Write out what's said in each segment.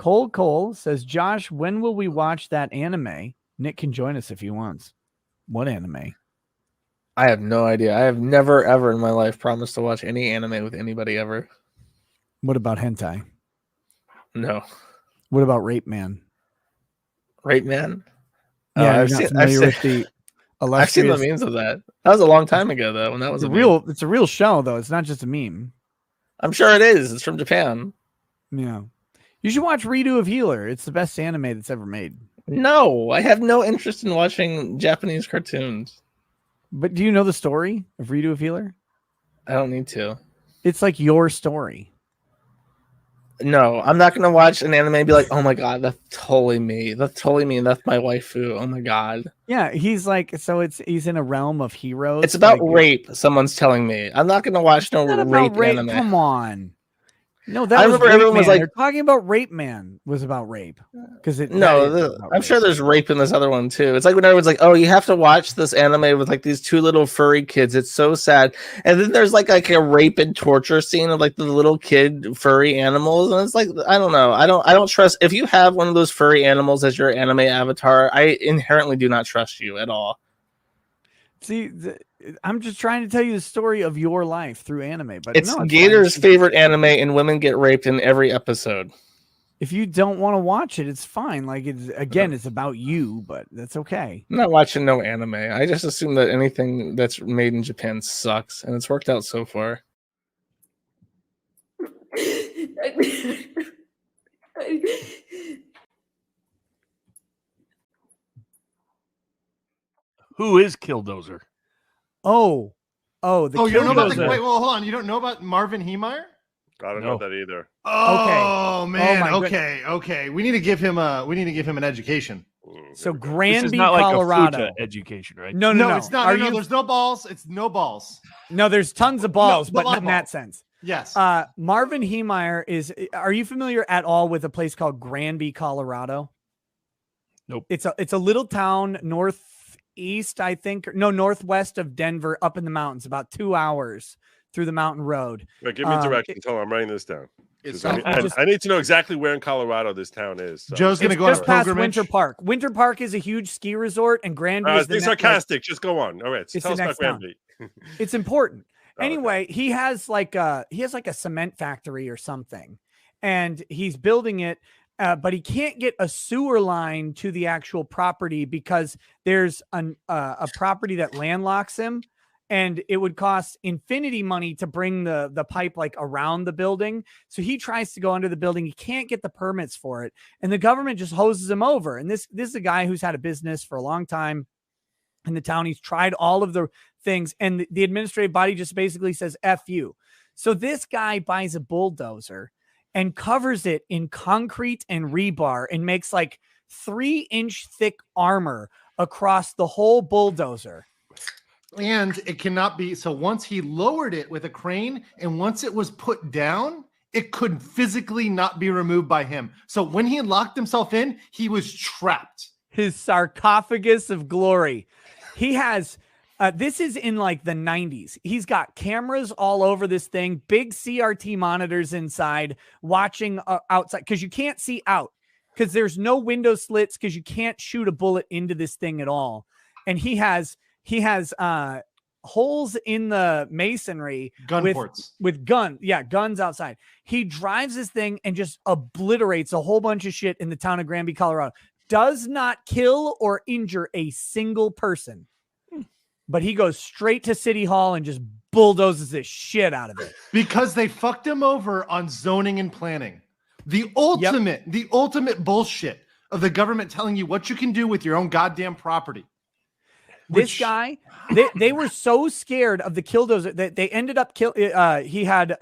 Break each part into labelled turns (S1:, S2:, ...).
S1: Cole says, Josh, when will we watch that anime? Nick can join us if he wants. What anime?
S2: I have no idea. I have never, ever in my life promised to watch any anime with anybody ever.
S1: What about hentai?
S2: No.
S1: What about Rapeman?
S2: Rapeman?
S1: Yeah, I've seen the
S2: I've seen the memes of that. That was a long time ago, though, when that was
S1: it's a real show, though. It's not just a meme.
S2: I'm sure it is. It's from Japan.
S1: Yeah. You should watch Redo of Healer. It's the best anime that's ever made.
S2: No, I have no interest in watching Japanese cartoons.
S1: But do you know the story of Redo of Healer?
S2: I don't need to.
S1: It's like your story.
S2: No, I'm not going to watch an anime and be like, oh my God, that's totally me. That's totally me. And that's my waifu. Oh my God.
S1: Yeah, he's like, so he's in a realm of heroes.
S2: It's about rape, someo's telling me. I'm not going to watch no rape anime.
S1: Come on. No, that I remember everyone was like, they're talking about Rapeman was about rape. Because
S2: I'm sure there's rape in this other one too. It's like when everyone's like, oh, you have to watch this anime with like these two little furry kids. It's so sad. And then there's like a rape and torture scene of like the little kid furry animals. And it's like, I don't know. I don't trust if you have one of those furry animals as your anime avatar, I inherently do not trust you at all.
S1: See, I'm just trying to tell you the story of your life through anime, but
S2: it's Gator's favorite anime, and women get raped in every episode.
S1: If you don't want to watch it, it's fine. Like it's about you, but that's okay.
S2: I'm not watching no anime. I just assume that anything that's made in Japan sucks, and it's worked out so far.
S3: Who is Killdozer?
S1: Oh,
S4: you don't know about wait, well, hold on. You don't know about Marvin Heemeyer?
S5: I don't know that either.
S4: Oh, okay. Man. Okay. We need to give him an education.
S1: So Granby,
S3: not
S1: Colorado.
S3: Like a education, right?
S4: No, it's not. No, there's no balls. It's no balls.
S1: No, there's tons of balls, but not in that sense.
S4: Yes.
S1: Marvin Heemeyer is. Are you familiar at all with a place called Granby, Colorado?
S3: Nope.
S1: It's a little town northeast, I think. No, northwest of Denver, up in the mountains, about 2 hours through the mountain road.
S5: Wait, give me directions. Hold on, I'm writing this down. I need to know exactly where in Colorado this town is. So.
S4: Joe's going to go on a
S1: past
S4: pilgrimage.
S1: Winter Park. Winter Park is a huge ski resort, and Granby is
S5: the sarcastic. Just go on. All right, so tell us about Granby.
S1: It's important. Anyway, he has like a cement factory or something, and he's building it, but he can't get a sewer line to the actual property because there's a property that landlocks him. And it would cost infinity money to bring the pipe like around the building. So he tries to go under the building. He can't get the permits for it. And the government just hoses him over. And this is a guy who's had a business for a long time in the town. He's tried all of the things. And the administrative body just basically says, F you. So this guy buys a bulldozer and covers it in concrete and rebar and makes like 3-inch thick armor across the whole bulldozer.
S4: And it cannot be. So once he lowered it with a crane and once it was put down, it could physically not be removed by him. So when he locked himself in, he was trapped.
S1: His sarcophagus of glory. He has, this is in like the 90s. He's got cameras all over this thing, big CRT monitors inside, watching outside because you can't see out because there's no window slits because you can't shoot a bullet into this thing at all. And he has holes in the masonry with guns outside. He drives this thing and just obliterates a whole bunch of shit in the town of Granby, Colorado. Does not kill or injure a single person, but he goes straight to City Hall and just bulldozes this shit out of it
S4: because they fucked him over on zoning and planning. The ultimate bullshit of the government telling you what you can do with your own goddamn property.
S1: This guy, they were so scared of the Killdozer that they ended up he had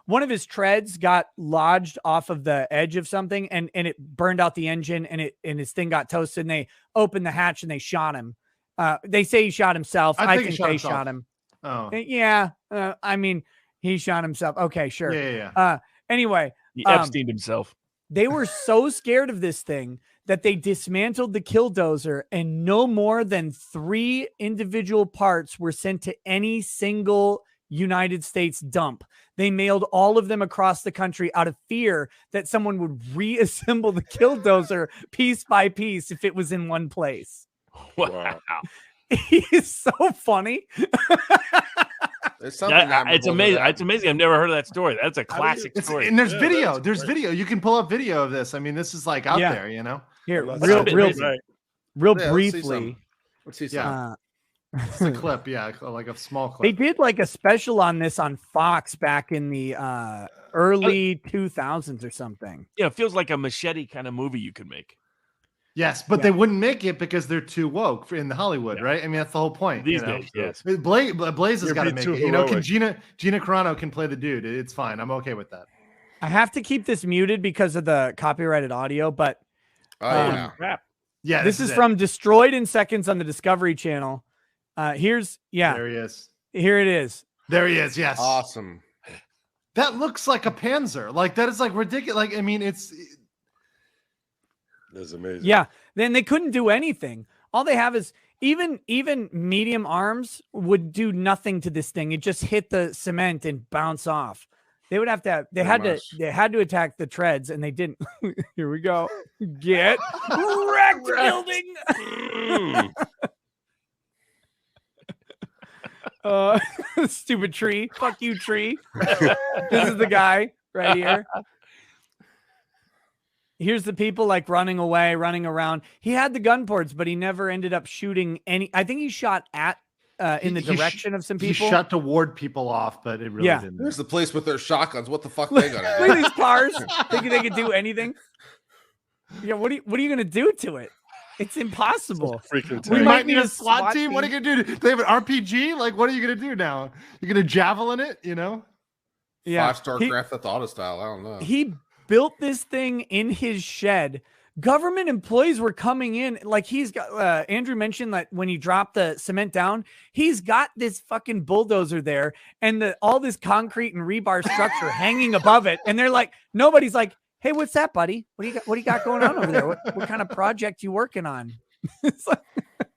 S1: one of his treads got lodged off of the edge of something and it burned out the engine and his thing got toasted and they opened the hatch and they shot him. They say he shot himself. I think they shot him.
S4: Oh
S1: yeah. I mean, he shot himself. Okay, sure.
S4: Yeah.
S1: Anyway,
S3: he Epsteined himself.
S1: They were so scared of this thing that they dismantled the Killdozer and no more than 3 individual parts were sent to any single United States dump. They mailed all of them across the country out of fear that someone would reassemble the Killdozer piece by piece if it was in one place.
S3: Wow.
S1: He is so funny.
S6: There's something
S3: It's amazing. It's amazing. I've never heard of that story. That's a classic story.
S4: And there's video. There's video. You can pull up video of this. I mean, this is like out there, you know.
S1: Here,
S5: Well,
S1: real
S6: Yeah,
S1: briefly.
S6: let's see some.
S4: It's a clip, like a small clip.
S1: They did like a special on this on Fox back in the early 2000s or something.
S3: Yeah, it feels like a Machete kind of movie you could make.
S4: Yes, but they wouldn't make it because they're too woke in Hollywood, right? I mean, that's the whole point.
S3: These days, yes.
S4: Blaze has got to make it. You know,
S5: heroic.
S4: Gina Carano can play the dude. It's fine. I'm okay with that.
S1: I have to keep this muted because of the copyrighted audio, but
S3: Crap.
S4: Yeah,
S1: this is
S4: it.
S1: from Destroyed in Seconds on the Discovery Channel.
S4: There he is.
S1: Here it is.
S4: There he is. Yes.
S6: Awesome.
S4: That looks like a Panzer. Like that is like ridiculous. Like I mean,
S5: That's amazing.
S1: Yeah. Then they couldn't do anything. All they have is even medium arms would do nothing to this thing. It just hit the cement and bounce off. They would have to. They had to attack the treads, and they didn't. Here we go. Get wrecked, building. Stupid tree. Fuck you, tree. This is the guy right here. Here's the people like running away, running around. He had the gun ports, but he never ended up shooting any. I think he shot at in the direction of some people.
S4: He shot to ward people off, but it really didn't.
S6: There's the place with their shotguns. What the fuck they gonna do?
S1: Look at these cars. Thinking they could do anything. Yeah, what are you gonna do to it? It's impossible.
S5: Freaking
S4: We
S5: tank.
S4: might need a SWAT team. What are you gonna do? They have an RPG. Like, what are you gonna do now? You're gonna javelin it? You know?
S1: Yeah.
S6: 5-star Grand Theft Auto style. I don't know.
S1: He built this thing in his shed. Government employees were coming in. Like he's got, Andrew mentioned that when he dropped the cement down, he's got this fucking bulldozer there and all this concrete and rebar structure hanging above it. And they're like, nobody's like, hey, what's that, buddy? What do you got going on over there? What kind of project you working on? It's like,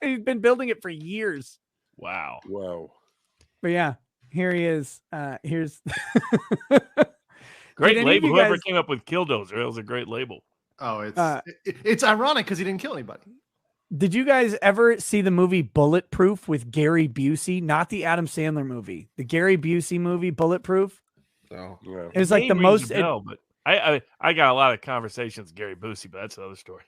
S1: he's been building it for years.
S3: Wow.
S5: Wow.
S1: But yeah, here he is. Here's
S3: Great
S1: Did any of
S3: label.
S1: you
S3: Whoever
S1: guys-
S3: came up with Killdozer, it was a great label.
S4: Oh, it's ironic because he didn't kill anybody.
S1: Did you guys ever see the movie Bulletproof with Gary Busey? Not the Adam Sandler movie, the Gary Busey movie Bulletproof.
S6: So,
S5: Yeah.
S1: It was like the
S3: Name rings
S1: most.
S3: a bell, but I got a lot of conversations with Gary Busey, but that's another story.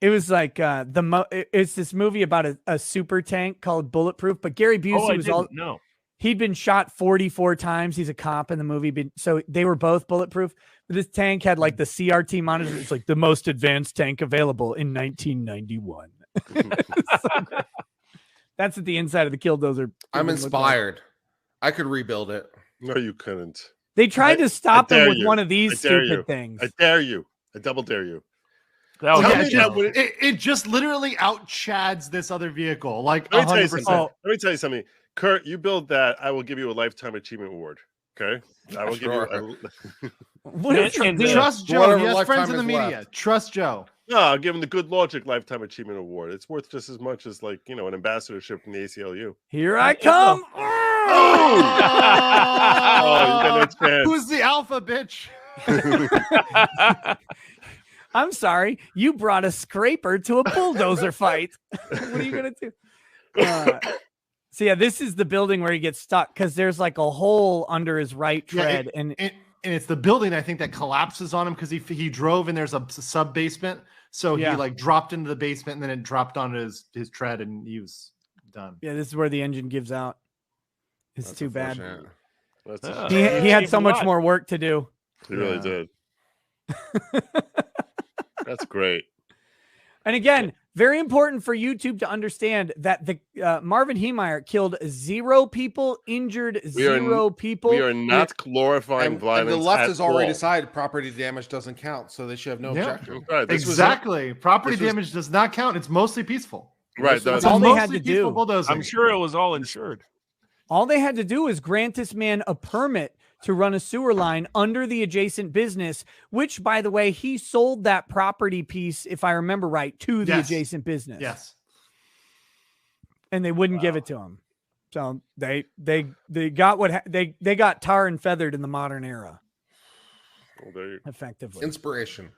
S1: It was like it's this movie about a super tank called Bulletproof. But Gary Busey he'd been shot 44 times. He's a cop in the movie, so they were both bulletproof. But this tank had like the CRT monitor. It's like the most advanced tank available in 1991. So great. That's what the inside of the Killdozer.
S6: I'm inspired. I could rebuild it.
S5: No, you couldn't.
S1: They tried to stop him
S5: dare
S1: with
S5: you.
S1: one of these
S5: I dare
S1: stupid
S5: you.
S1: things.
S5: I dare you. I double dare you.
S3: That was
S4: Oh,
S3: a
S4: yeah,
S3: good
S4: it,
S3: show.
S4: it just literally out-chads this other vehicle. Like
S5: Let me tell you
S4: 100%.
S5: something. Let me tell you something. Kurt, you build that, I will give you a lifetime achievement award. Okay, I will give you.
S1: What
S3: And-
S1: are you
S3: and,
S1: doing?
S4: Trust Joe.
S6: Whatever
S4: He has friends
S6: lifetime
S4: in the
S6: is
S4: media.
S6: left.
S4: Trust Joe.
S5: No, I'll give him the Good Logic Lifetime Achievement Award. It's worth just as much as an ambassadorship from the ACLU.
S1: Here I come.
S5: Oh, you got no chance.
S4: Who's the alpha bitch?
S1: I'm sorry. You brought a scraper to a bulldozer fight. What are you going to do? So yeah, this is the building where he gets stuck because there's like a hole under his right tread.
S4: And it's the building, I think, that collapses on him because he drove and there's a sub basement. So
S1: Yeah.
S4: he like dropped into the basement and then it dropped onto his tread and he was done.
S1: Yeah, this is where the engine gives out. It's
S6: That's
S1: too bad.
S6: unfortunate.
S5: That's
S1: He had
S3: Changed
S1: so
S3: a
S1: much
S3: lot.
S1: more work to do.
S5: he really did. That's great.
S1: And again, very important for YouTube to understand that the Marvin Heemeyer killed 0 people, injured
S5: We are
S1: 0 people.
S5: We are not glorifying
S6: And
S5: violence.
S6: the left
S5: at
S6: has already
S5: all.
S6: decided property damage doesn't count, so they should have no
S4: Yeah.
S6: objection.
S5: Right, this was-
S4: Exactly. Property
S6: this was-
S4: damage does not count. It's mostly peaceful.
S5: right.
S6: That's
S1: That's all they
S4: Mostly
S1: had to
S4: peaceful
S1: do.
S4: bulldozing.
S3: I'm sure it was all insured.
S1: All they had to do was grant this man a permit to run a sewer line under the adjacent business, which, by the way, he sold that property piece, if I remember right, to the
S4: Yes.
S1: adjacent business.
S4: Yes.
S1: And they wouldn't give it to him. So they got they got tar and feathered in the modern era,
S5: Well, there you
S1: effectively.
S6: Inspiration.